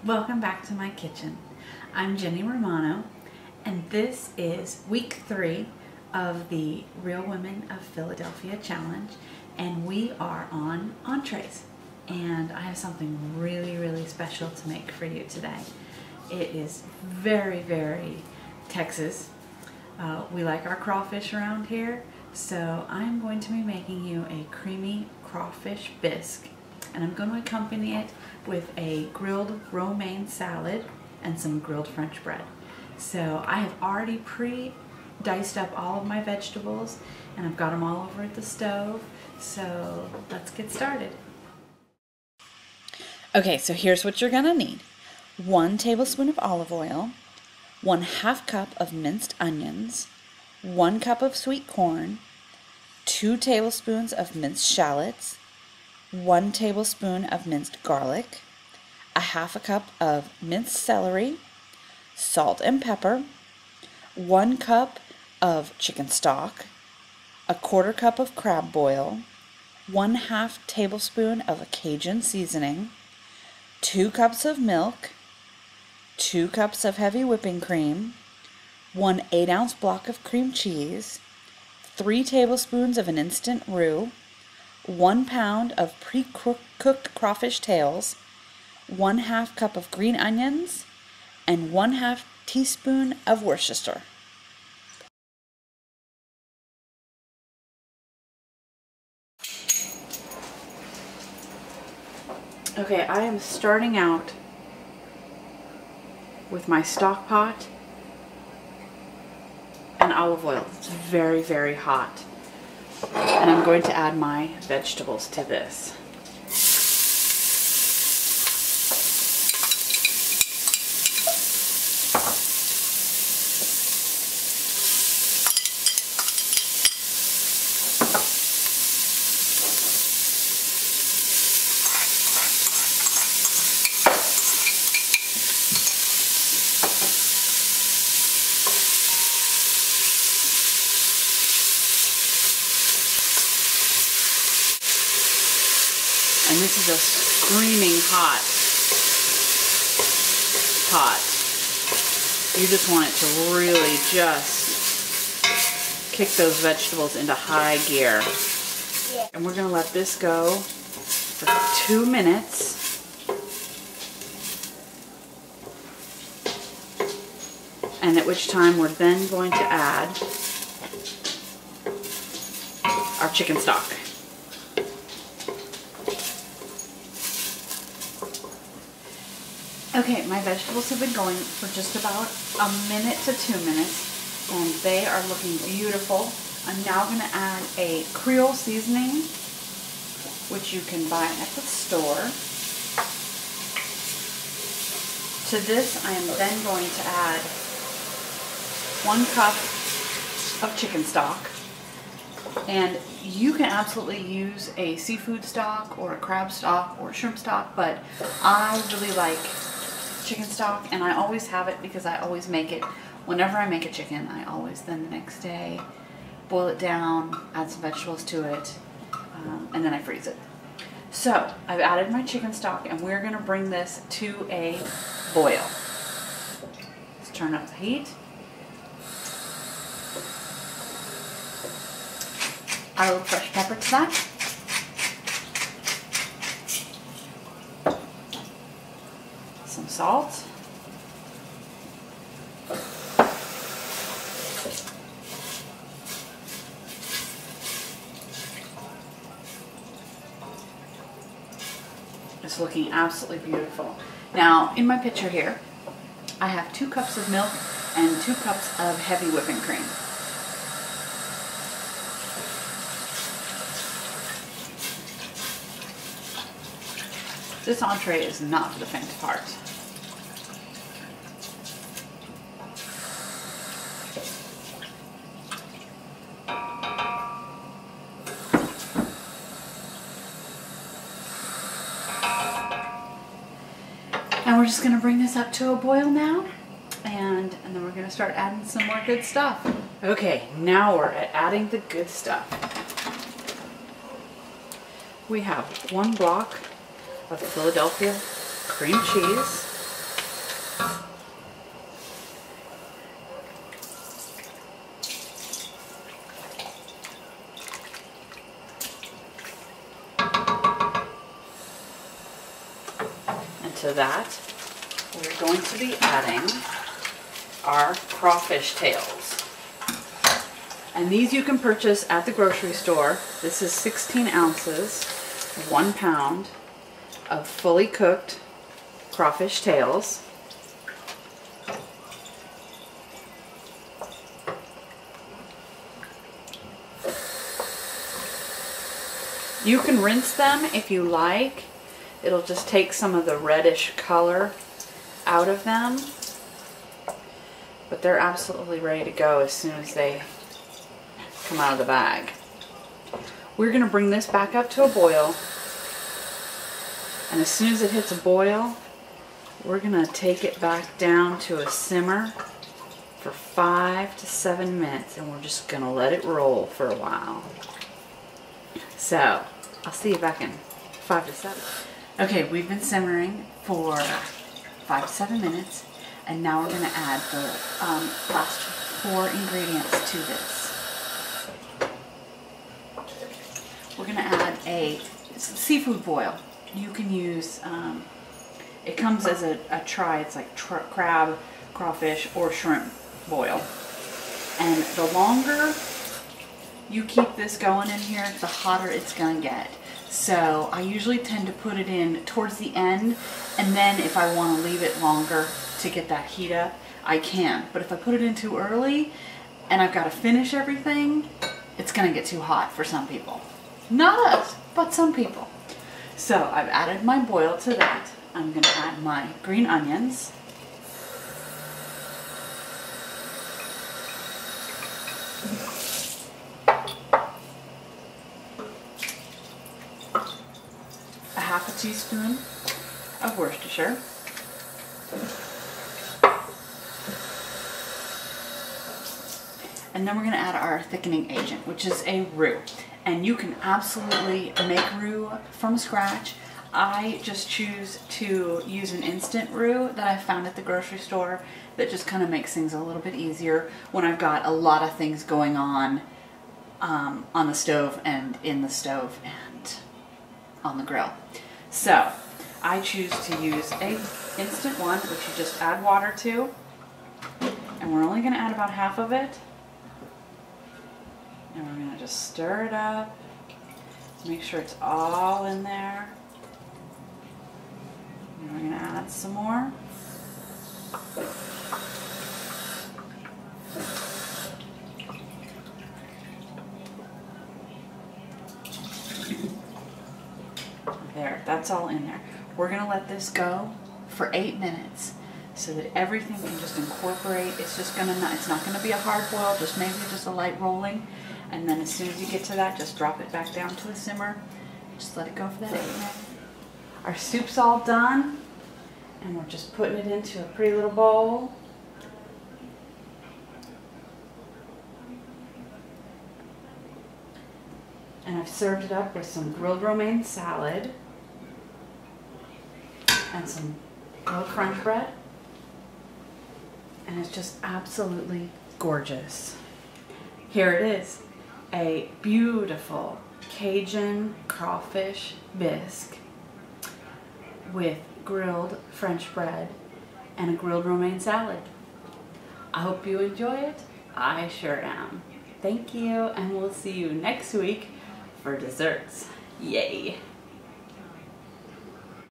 Welcome back to my kitchen. I'm Jenny Romano, and this is week 3 of the Real Women of Philadelphia Challenge, and we are on entrees. And I have something really special to make for you today. It is very Texas. We like our crawfish around here, so I'm going to be making you a creamy crawfish bisque, and I'm going to accompany it with a grilled romaine salad and some grilled French bread. So I have already pre-diced up all of my vegetables, and I've got them all over at the stove. So let's get started. Okay, so here's what you're gonna need. 1 tablespoon of olive oil, 1/2 cup of minced onions, 1 cup of sweet corn, 2 tablespoons of minced shallots, 1 tablespoon of minced garlic, 1/2 cup of minced celery, salt and pepper, 1 cup of chicken stock, 1/4 cup of crab boil, 1/2 tablespoon of Cajun seasoning, 2 cups of milk, 2 cups of heavy whipping cream, 1 8-ounce block of cream cheese, 3 tablespoons of an instant roux, 1 pound of pre-cooked crawfish tails, 1/2 cup of green onions, and 1/2 teaspoon of Worcestershire. Okay, I am starting out with my stock pot and olive oil. It's very hot. And I'm going to add my vegetables to this. And this is a screaming hot pot. You just want it to really just kick those vegetables into high gear. Yeah. And we're going to let this go for 2 minutes. And at which time we're then going to add our chicken stock. Okay, my vegetables have been going for just about 1 minute to 2 minutes, and they are looking beautiful. I'm now going to add a Creole seasoning, which you can buy at the store. To this, I am then going to add 1 cup of chicken stock, and you can absolutely use a seafood stock or a crab stock or a shrimp stock, but I really like chicken stock, and I always have it because I always make it. Whenever I make a chicken, I always then the next day boil it down, add some vegetables to it, and then I freeze it. So I've added my chicken stock, and we're going to bring this to a boil. Let's turn up the heat. Add a little fresh pepper to that. Some salt. It's looking absolutely beautiful. Now, in my picture here, I have 2 cups of milk and 2 cups of heavy whipping cream. This entree is not for the faint of heart. And we're just going to bring this up to a boil now, and then we're going to start adding some more good stuff. Okay, now we're at adding the good stuff. We have 1 block of Philadelphia cream cheese. And to that, we're going to be adding our crawfish tails. And these you can purchase at the grocery store. This is 16 ounces, 1 pound of fully cooked crawfish tails. You can rinse them if you like. It'll just take some of the reddish color out of them. But they're absolutely ready to go as soon as they come out of the bag. We're going to bring this back up to a boil. And as soon as it hits a boil, we're going to take it back down to a simmer for 5 to 7 minutes. And we're just going to let it roll for a while. So, I'll see you back in 5 to 7. Okay, we've been simmering for 5 to 7 minutes, and now we're going to add the last 4 ingredients to this. We're going to add a seafood boil. You can use, it comes as a try, it's like crab, crawfish, or shrimp boil. And the longer you keep this going in here, the hotter it's going to get. So I usually tend to put it in towards the end, and then if I want to leave it longer to get that heat up, I can. But if I put it in too early and I've got to finish everything, it's going to get too hot for some people. Not us, but some people. So I've added my boil to that. I'm going to add my green onions. A half a teaspoon of Worcestershire. And then we're going to add our thickening agent, which is a roux. And you can absolutely make roux from scratch. I just choose to use an instant roux that I found at the grocery store that just kind of makes things a little bit easier when I've got a lot of things going on the stove and in the stove and on the grill. So I choose to use a instant one, which you just add water to, and we're only going to add about half of it, and we're going to just stir it up, make sure it's all in there, and we're going to add some more. There, that's all in there. We're going to let this go for 8 minutes so that everything can just incorporate. It's just going to, it's not going to be a hard boil, just maybe just a light rolling. And then as soon as you get to that, just drop it back down to a simmer. Just let it go for that 8 minutes. Our soup's all done, and we're just putting it into a pretty little bowl. And I've served it up with some grilled romaine salad and some grilled French bread. And it's just absolutely gorgeous. Here it is, a beautiful Cajun crawfish bisque with grilled French bread and a grilled romaine salad. I hope you enjoy it. I sure am. Thank you, and we'll see you next week for desserts. Yay!